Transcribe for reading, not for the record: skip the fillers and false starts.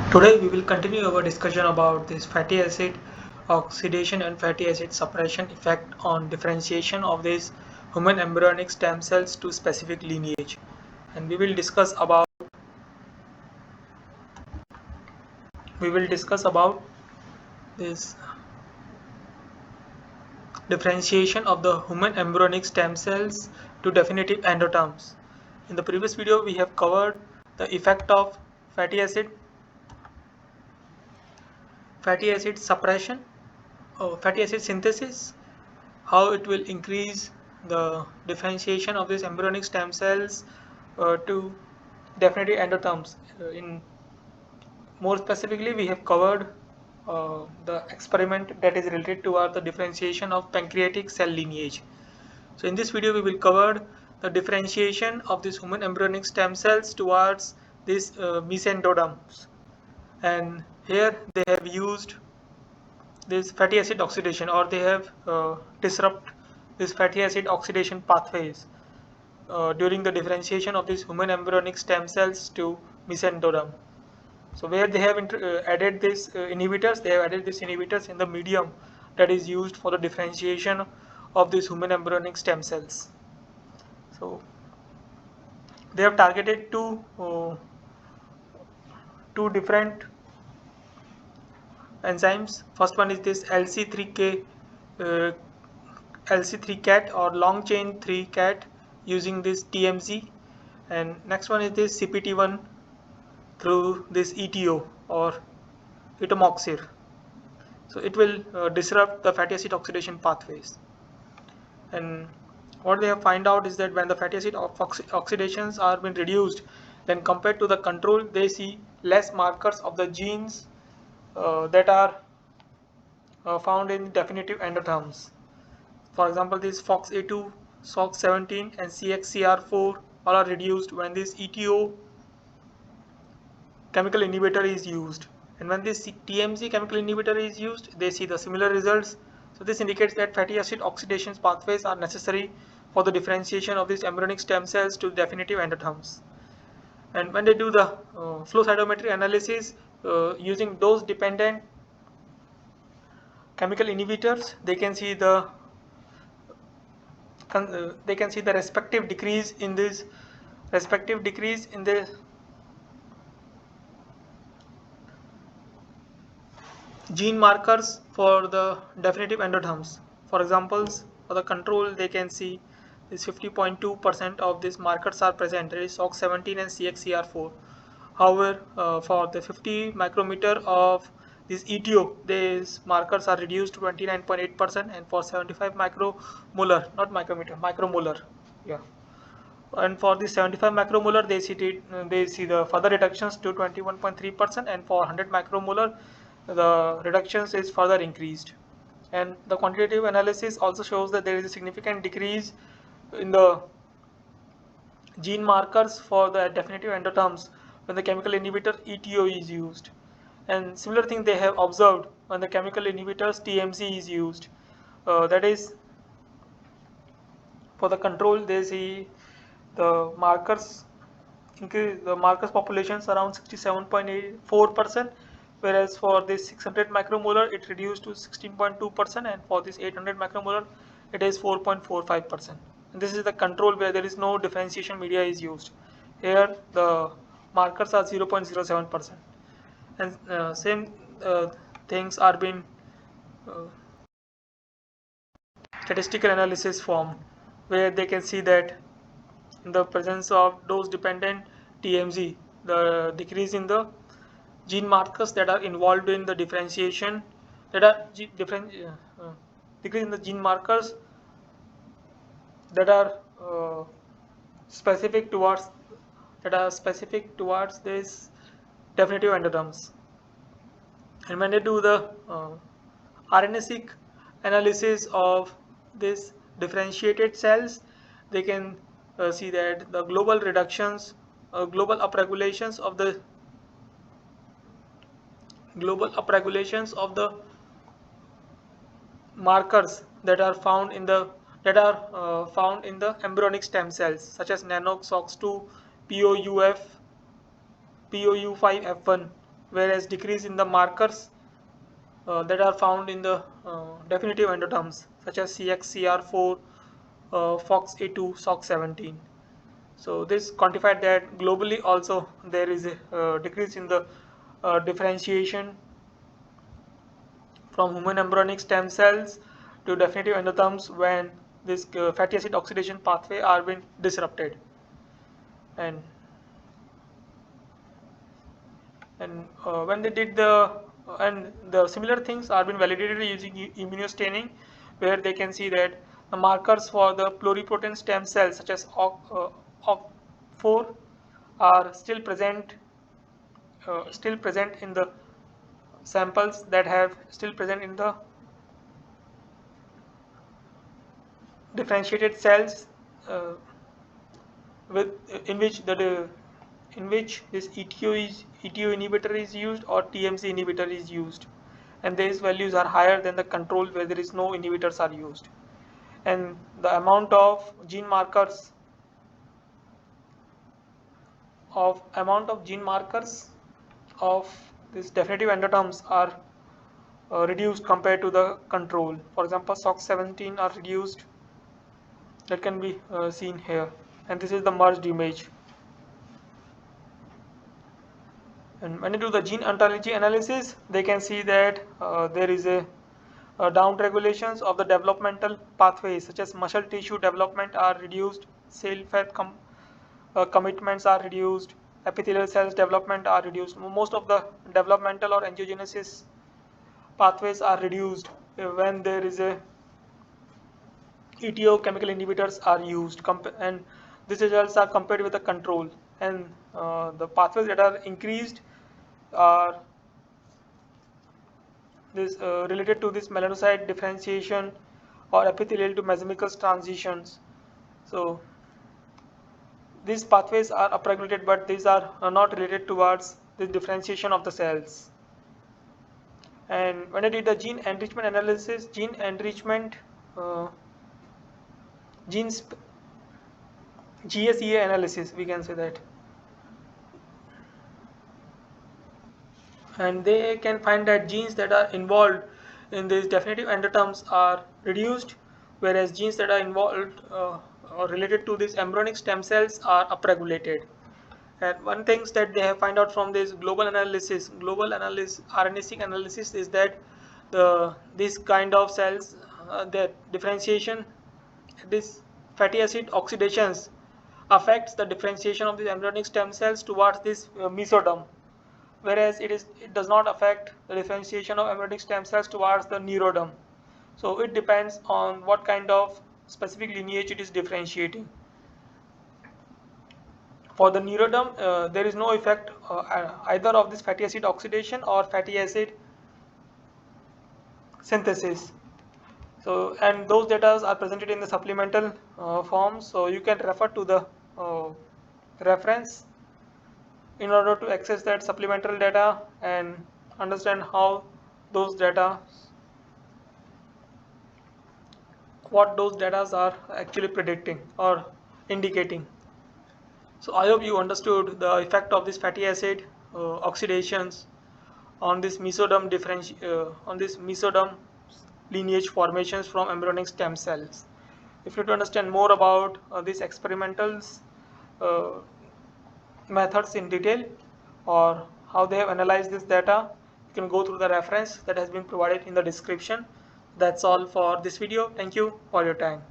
Today we will continue our discussion about this fatty acid oxidation and fatty acid suppression effect on differentiation of these human embryonic stem cells to specific lineage. And we will discuss about this differentiation of the human embryonic stem cells to definitive endoderms. In the previous video we have covered the effect of fatty acid suppression, fatty acid synthesis, how it will increase the differentiation of these embryonic stem cells to definitive endotherms. In more specifically, we have covered the experiment that is related to the differentiation of pancreatic cell lineage. So in this video, we will cover the differentiation of these human embryonic stem cells towards these mesendoderms, and here they have used this fatty acid oxidation, or they have disrupt this fatty acid oxidation pathways during the differentiation of these human embryonic stem cells to mesendoderm. So where they have added these inhibitors, they have added these inhibitors in the medium that is used for the differentiation of these human embryonic stem cells. So they have targeted two different enzymes. First one is this LC3K uh, LC3-cat or long chain 3-cat using this TMZ, and next one is this CPT1 through this ETO or etomoxir. So it will disrupt the fatty acid oxidation pathways. And what they have find out is that when the fatty acid oxidations are being reduced, then compared to the control, they see less markers of the genes that are found in definitive endotherms. For example, this FOXA2, SOX17 and CXCR4 all are reduced when this ETO chemical inhibitor is used. And when this TMZ chemical inhibitor is used, they see the similar results. So this indicates that fatty acid oxidation pathways are necessary for the differentiation of these embryonic stem cells to definitive endotherms. And when they do the flow cytometry analysis using dose dependent chemical inhibitors, they can see the respective decrease in the gene markers for the definitive endotherms. For examples, for the control, they can see this 50.2% of these markers are present, that is SOX17 and CXCR4. However, for the 50 micrometer of this ETO, these markers are reduced to 29.8%, and for 75 micromolar, not micrometer, micromolar, yeah. And for the 75 macromolar, they see the further reductions to 21.3%, and for 100 macromolar, the reductions is further increased. And the quantitative analysis also shows that there is a significant decrease in the gene markers for the definitive endotherms when the chemical inhibitor ETO is used. And similar thing they have observed when the chemical inhibitors TMZ is used. That is, for the control, they see the markers increase, the markers populations around 67.4%, whereas for this 600 micromolar it reduced to 16.2%, and for this 800 micromolar it is 4.45%. And this is the control where there is no differentiation media is used. Here the markers are 0.07%, and same things are being statistical analysis form, where they can see that in the presence of dose dependent TMZ, the decrease in the gene markers that are involved in the differentiation, that are decrease in the gene markers that are specific towards this definitive endotherms. And when they do the RNA-seq analysis of this differentiated cells, they can see that the global reductions, global upregulations of the markers that are found in the embryonic stem cells, such as NanoXOX2, POUF, POU5F1, whereas decrease in the markers that are found in the definitive endoderms such as CXCR4, FOXA2, SOX17. So this quantified that globally also there is a decrease in the differentiation from human embryonic stem cells to definitive endotherms when this fatty acid oxidation pathway are being disrupted. And when they did and the similar things are been validated using immunostaining, where they can see that the markers for the pluripotent stem cells such as OC4 are still present in the samples that have still present in the differentiated cells uh, with in which this ETO inhibitor is used or TMC inhibitor is used, and these values are higher than the control where there is no inhibitors are used. And the amount of gene markers of these definitive endoderms are reduced compared to the control. For example, SOX17 are reduced, that can be seen here, and this is the merged image. And when you do the gene ontology analysis, they can see that there is a down regulations of the developmental pathways such as muscle tissue development are reduced, cell fat commitments are reduced, epithelial cells development are reduced. Most of the developmental or angiogenesis pathways are reduced when there is a ETO chemical inhibitors are used, and these results are compared with the control. And the pathways that are increased are this related to this melanocyte differentiation or epithelial to mesenchymal transitions. So these pathways are upregulated, but these are not related towards the differentiation of the cells. And when I did the gene enrichment analysis, gene enrichment genes GSEA analysis, we can say that, and they can find that genes that are involved in these definitive endoderms are reduced, whereas genes that are involved or related to these embryonic stem cells are upregulated. And one thing that they have found out from this global RNA-seq analysis is that this kind of cells, their differentiation, this fatty acid oxidations affects the differentiation of the embryonic stem cells towards this mesoderm, whereas it does not affect the differentiation of embryonic stem cells towards the neuroderm. So it depends on what kind of specific lineage it is differentiating. For the neuroderm, there is no effect either of this fatty acid oxidation or fatty acid synthesis. So, and those data are presented in the supplemental form, so you can refer to the reference in order to access that supplemental data and understand how those data, what those data are actually predicting or indicating. So I hope you understood the effect of this fatty acid oxidations on this mesoderm lineage formations from embryonic stem cells. If you want to understand more about these experimentals methods in detail or how they have analyzed this data, you can go through the reference that has been provided in the description. That's all for this video. Thank you for your time.